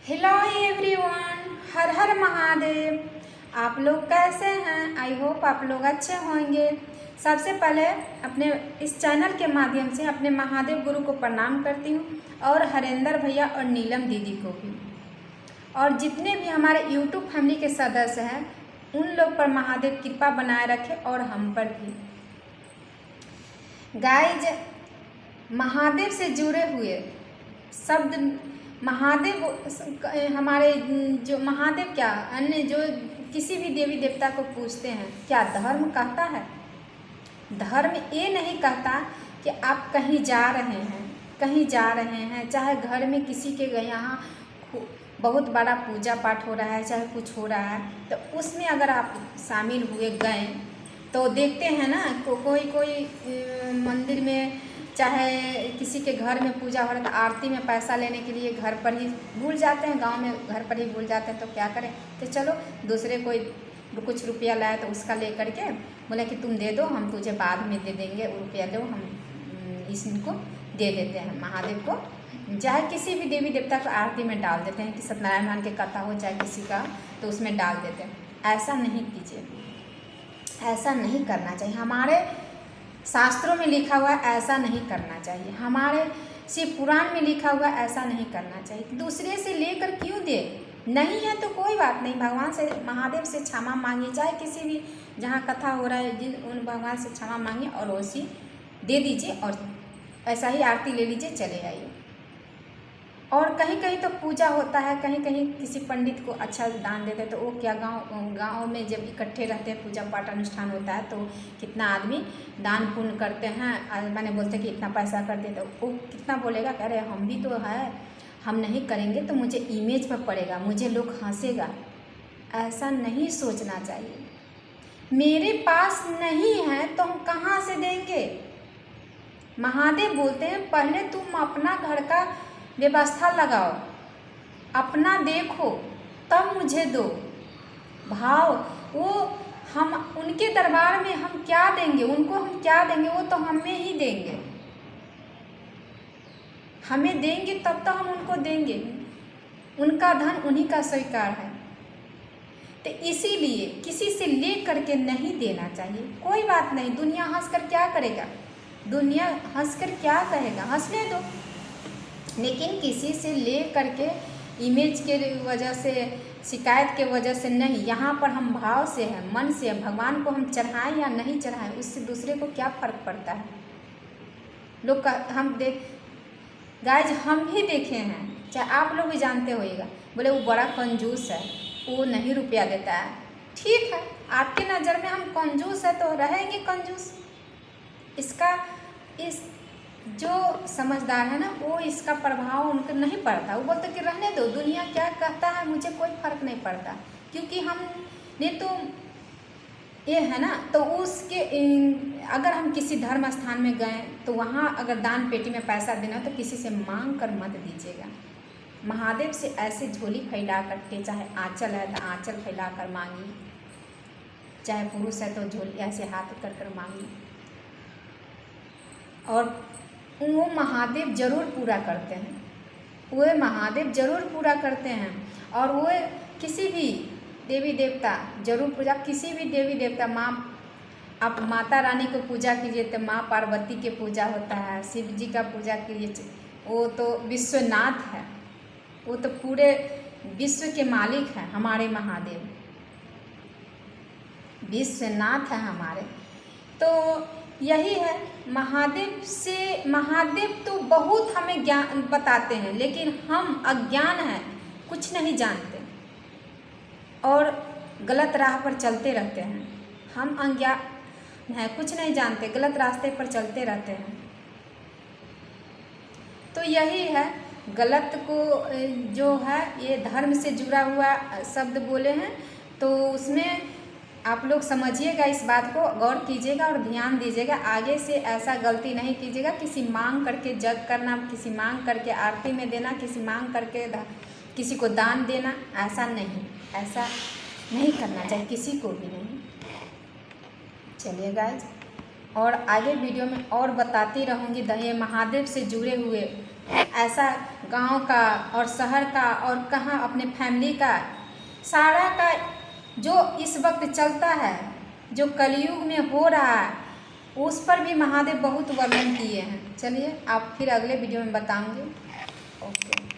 Hello everyone, हर हर महादेव। आप लोग कैसे हैं? आई होप आप लोग अच्छे होंगे। सबसे पहले अपने इस चैनल के माध्यम से अपने महादेव गुरु को प्रणाम करती हूँ और हरेंद्र भैया और नीलम दीदी को भी, और जितने भी हमारे यूट्यूब फैमिली के सदस्य हैं उन लोग पर महादेव कृपा बनाए रखे और हम पर भी। गाइज, महादेव से जुड़े हुए शब्द महादेव हमारे जो महादेव क्या अन्य जो किसी भी देवी देवता को पूछते हैं, क्या धर्म कहता है? धर्म ये नहीं कहता कि आप कहीं जा रहे हैं, चाहे घर में किसी के यहाँ बहुत बड़ा पूजा पाठ हो रहा है, चाहे कुछ हो रहा है, तो उसमें अगर आप शामिल हुए गए तो देखते हैं ना कोई मंदिर में, चाहे किसी के घर में पूजा हो रहा है तो आरती में पैसा लेने के लिए घर पर ही भूल जाते हैं, गांव में घर पर ही भूल जाते हैं। तो क्या करें, तो चलो दूसरे कोई कुछ रुपया लाए तो उसका ले करके बोले कि तुम दे दो, हम तुझे बाद में दे देंगे, वो रुपया दो, हम इनको दे देते हैं महादेव को, चाहे किसी भी देवी देवता को आरती में डाल देते हैं कि सत्यनारायण भगवान की कथा हो चाहे किसी का, तो उसमें डाल देते हैं। ऐसा नहीं कीजिए, ऐसा नहीं करना चाहिए। हमारे शास्त्रों में लिखा हुआ ऐसा नहीं करना चाहिए, हमारे शिव पुराण में लिखा हुआ ऐसा नहीं करना चाहिए। दूसरे से लेकर क्यों दे? नहीं है तो कोई बात नहीं, भगवान से महादेव से क्षमा मांगिए, चाहे किसी भी जहाँ कथा हो रहा है उन भगवान से क्षमा मांगिए और वैसी दे दीजिए और ऐसा ही आरती ले लीजिए, चले आइए। और कहीं कहीं तो पूजा होता है, कहीं कहीं किसी पंडित को अच्छा दान देते हैं, तो वो क्या गांव में जब इकट्ठे रहते हैं, पूजा पाठ अनुष्ठान होता है, तो कितना आदमी दान पुण्य करते हैं, मैंने बोलते हैं कि इतना पैसा कर दे, तो वो कितना बोलेगा कि अरे हम भी तो है, हम नहीं करेंगे तो मुझे इमेज पर पड़ेगा, मुझे लोग हंसेगा। ऐसा नहीं सोचना चाहिए। मेरे पास नहीं है तो हम कहाँ से देंगे? महादेव बोलते हैं पहले तुम अपना घर का व्यवस्था लगाओ, अपना देखो, तब मुझे दो। भाव वो हम उनके दरबार में हम क्या देंगे, उनको हम क्या देंगे? वो तो हमें ही देंगे, हमें देंगे तब तो हम उनको देंगे। उनका धन उन्हीं का स्वीकार है। तो इसीलिए किसी से ले करके नहीं देना चाहिए। कोई बात नहीं, दुनिया हंस कर क्या करेगा, दुनिया हंस कर क्या कहेगा, हंसने दो, लेकिन किसी से ले करके इमेज के वजह से, शिकायत के वजह से नहीं। यहाँ पर हम भाव से हैं, मन से हैं, भगवान को हम चढ़ाएं या नहीं चढ़ाएं, उससे दूसरे को क्या फ़र्क पड़ता है? लोग का हम गाइज हम भी देखे हैं, चाहे आप लोग भी जानते होइएगा, बोले वो बड़ा कंजूस है, वो नहीं रुपया देता है। ठीक है, आपकी नज़र में हम कंजूस है तो रहेंगे कंजूस। इस जो समझदार है ना, वो इसका प्रभाव उनको नहीं पड़ता। वो बोलते कि रहने दो, दुनिया क्या कहता है मुझे कोई फ़र्क नहीं पड़ता, क्योंकि हमने तो ये है ना। तो उसके अगर हम किसी धर्म स्थान में गए तो वहाँ अगर दान पेटी में पैसा देना तो किसी से मांग कर मत दीजिएगा। महादेव से ऐसे झोली फैला करके, चाहे आंचल है तो आंचल फैला कर मांगिए, चाहे पुरुष है तो झोली ऐसे हाथ कर कर मांगिए, और वो महादेव जरूर पूरा करते हैं, वो महादेव जरूर पूरा करते हैं। और वो किसी भी देवी देवता जरूर पूजा, किसी भी देवी देवता, आप माता रानी को पूजा कीजिए तो माँ पार्वती के पूजा होता है, शिव जी का पूजा कीजिए, वो तो विश्वनाथ है, वो तो पूरे विश्व के मालिक हैं। हमारे महादेव विश्वनाथ है हमारे। तो यही है, महादेव तो बहुत हमें ज्ञान बताते हैं, लेकिन हम अज्ञान हैं, कुछ नहीं जानते और गलत राह पर चलते रहते हैं। हम अज्ञान हैं, कुछ नहीं जानते, गलत रास्ते पर चलते रहते हैं। तो यही है, गलत को जो है ये धर्म से जुड़ा हुआ शब्द बोले हैं, तो उसमें आप लोग समझिएगा, इस बात को गौर कीजिएगा और ध्यान दीजिएगा। आगे से ऐसा गलती नहीं कीजिएगा, किसी मांग करके जग करना, किसी मांग करके आरती में देना, किसी मांग करके किसी को दान देना, ऐसा नहीं करना चाहिए, किसी को भी नहीं। चलिए गाइज, और आगे वीडियो में और बताती रहूँगी ये महादेव से जुड़े हुए ऐसा गांव का और शहर का और कहाँ अपने फैमिली का सारा का जो इस वक्त चलता है, जो कलयुग में हो रहा है, उस पर भी महादेव बहुत वर्णन किए हैं। चलिए आप फिर अगले वीडियो में बताऊंगी। ओके।